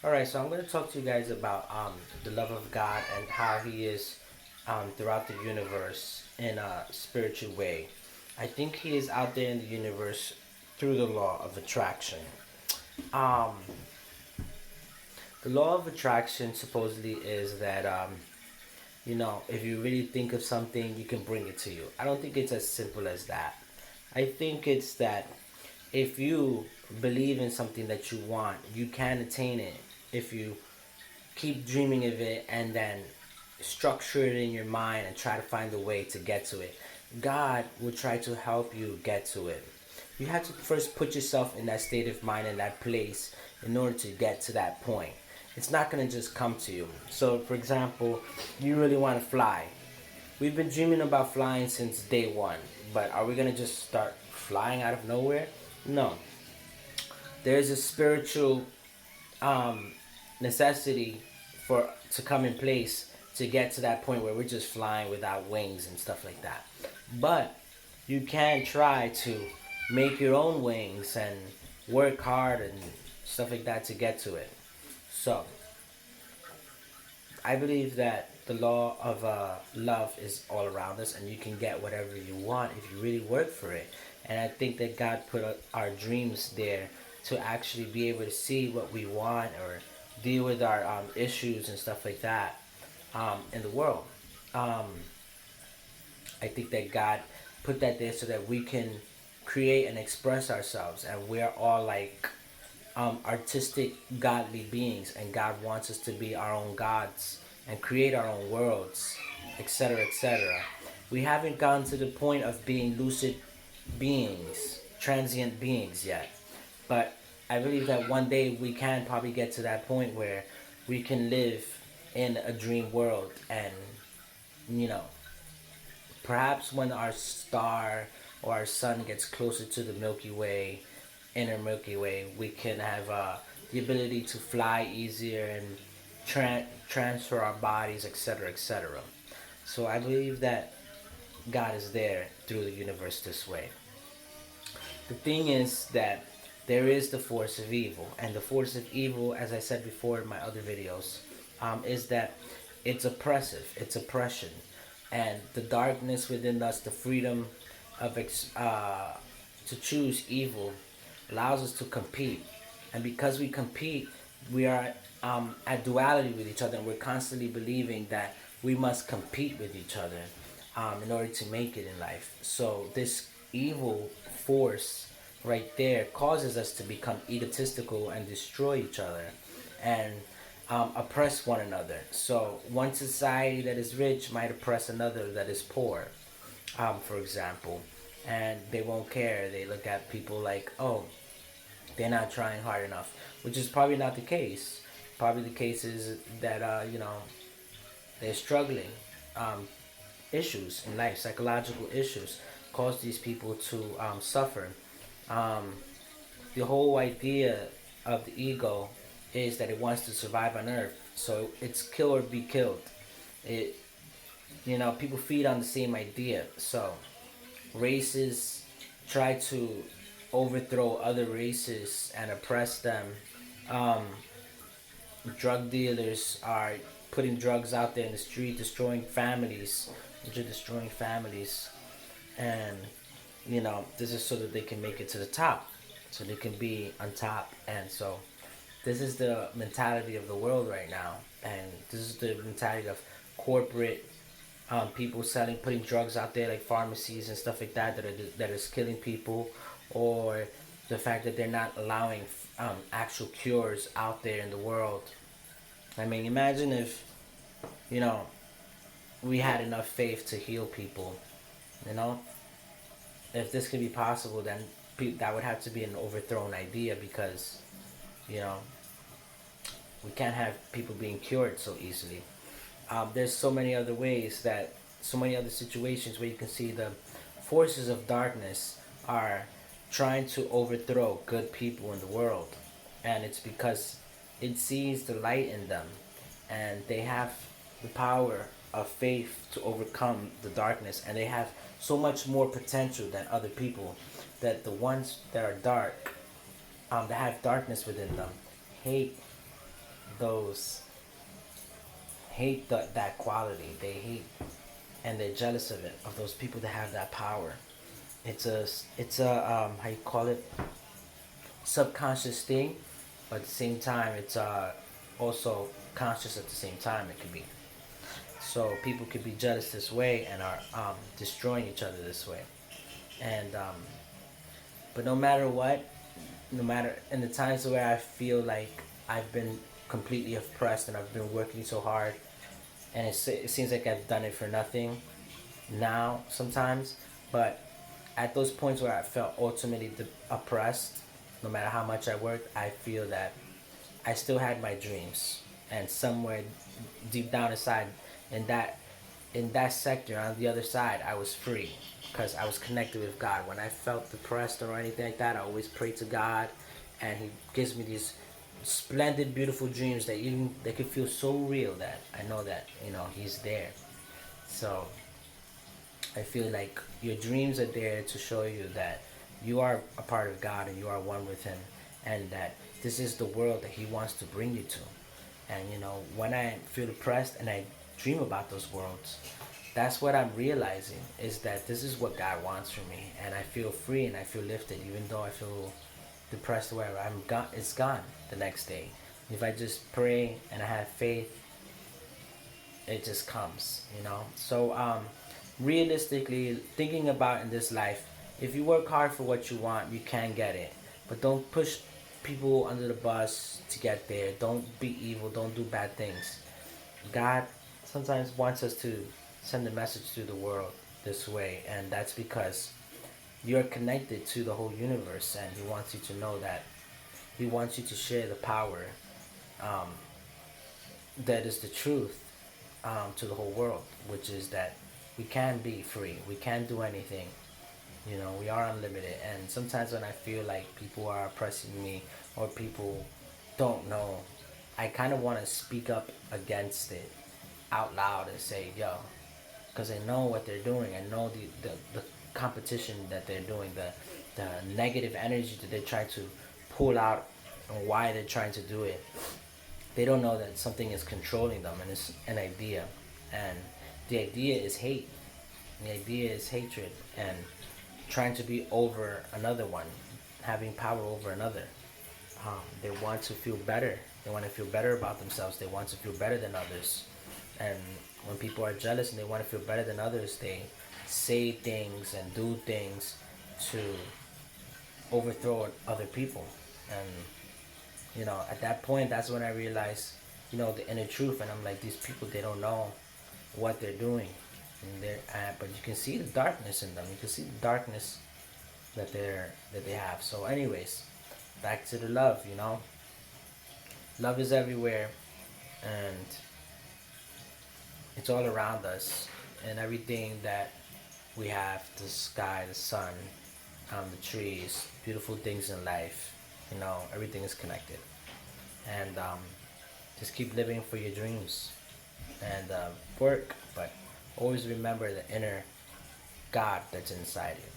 Alright, so I'm going to talk to you guys about the love of God and how He is throughout the universe in a spiritual way. I think He is out there in the universe through the law of attraction. Um, the law of attraction supposedly is that, if you really think of something, you can bring it to you. I don't think it's as simple as that. I think it's that if you believe in something that you want, you can attain it if you keep dreaming of it and then structure it in your mind and try to find a way to get to it. God will try to help you get to it. You have to first put yourself in that state of mind in that place in order to get to that point. It's not going to just come to you. So, for example, you really want to fly. We've been dreaming about flying since day one, but are we going to just start flying out of nowhere? No. There's a spiritual um, necessity for to come in place to get to that point where we're just flying without wings and stuff like that. But you can try to make your own wings and work hard and stuff like that to get to it. So I believe that the law of love is all around us, and you can get whatever you want if you really work for it. And I think that God put our dreams there to actually be able to see what we want or deal with our issues and stuff like that in the world. Um, I think that God put that there so that we can create and express ourselves, and we're all like artistic, godly beings, and God wants us to be our own gods and create our own worlds, etc., etc. We haven't gotten to the point of being lucid beings, transient beings yet, but I believe that one day we can probably get to that point where we can live in a dream world, and you know, perhaps when our star or our sun gets closer to the Milky Way, inner Milky Way, we can have the ability to fly easier and transfer our bodies, etc., etc. So I believe that God is there through the universe this way. The thing is that there is the force of evil, and the force of evil, as I said before in my other videos, is that it's oppressive, it's oppression, and the darkness within us, the freedom of to choose evil, allows us to compete, and because we compete, we are at duality with each other, and we're constantly believing that we must compete with each other in order to make it in life. So this evil force right there causes us to become egotistical and destroy each other and oppress one another. So one society that is rich might oppress another that is poor, for example, and they won't care. They look at people like, oh, they're not trying hard enough, which is probably not the case. Probably the case is that they're struggling. Issues in life, psychological issues, cause these people to suffer. Um, the whole idea of the ego is that it wants to survive on Earth, so it's kill or be killed. It, people feed on the same idea. So races try to overthrow other races and oppress them. Um, Drug dealers are putting drugs out there in the street, destroying families, which are destroying families, and this is so that they can make it to the top, so they can be on top. And so this is the mentality of the world right now, and this is the mentality of corporate people putting drugs out there like pharmacies and stuff like that that is killing people, or the fact that they're not allowing actual cures out there in the world. I mean, imagine if you know we had enough faith to heal people. You know, if this could be possible, then that would have to be an overthrown idea, because you know we can't have people being cured so easily. There's so many other situations where you can see the forces of darkness are trying to overthrow good people in the world, and it's because it sees the light in them, and they have the power of faith to overcome the darkness, and they have so much more potential than other people, that the ones that are dark, that have darkness within them, hate those that quality. They hate and they're jealous of it, of those people that have that power. It's a how you call it, subconscious thing, but at the same time it's also conscious at the same time. It could be so people could be jealous this way and are destroying each other this way. And but no matter what, no matter in the times where I feel like I've been completely oppressed and I've been working so hard and it seems like I've done it for nothing now sometimes, but at those points where I felt ultimately oppressed, no matter how much I worked, I feel that I still had my dreams, and somewhere deep down inside, in that in that sector on the other side, I was free because I was connected with God. When I felt depressed or anything like that, I always pray to God, and He gives me these splendid, beautiful dreams that even they could feel so real that I know that He's there. So I feel like your dreams are there to show you that you are a part of God and you are one with Him, and that this is the world that He wants to bring you to. And when I feel depressed and I dream about those worlds, that's what I'm realizing is that this is what God wants for me, and I feel free and I feel lifted, even though I feel depressed. Wherever I'm gone, it's gone the next day. If I just pray and I have faith, it just comes. So realistically, thinking about in this life, if you work hard for what you want, you can get it. But don't push people under the bus to get there. Don't be evil. Don't do bad things. God sometimes wants us to send a message to the world this way, and that's because you're connected to the whole universe, and He wants you to know that. He wants you to share the power um, that is the truth to the whole world, which is that we can be free. We can do anything. We are unlimited. And sometimes when I feel like people are oppressing me or people don't know, I kind of want to speak up against it out loud and say, yo, because I know what they're doing. I know the competition that they're doing, the negative energy that they're trying to pull out and why they're trying to do it. They don't know that something is controlling them, and it's an idea. And the idea is hate. The idea is hatred and trying to be over another one, having power over another. They want to feel better. They want to feel better about themselves. They want to feel better than others. And when people are jealous and they want to feel better than others, they say things and do things to overthrow other people. And at that point, that's when I realized, the inner truth. And I'm like, these people, they don't know what they're doing. And but you can see the darkness in them. You can see the darkness that they have. So, anyways, back to the love. Love is everywhere, and it's all around us, and everything that we have, the sky, the sun, the trees, beautiful things in life. Everything is connected, and just keep living for your dreams, and work, but always remember the inner God that's inside you.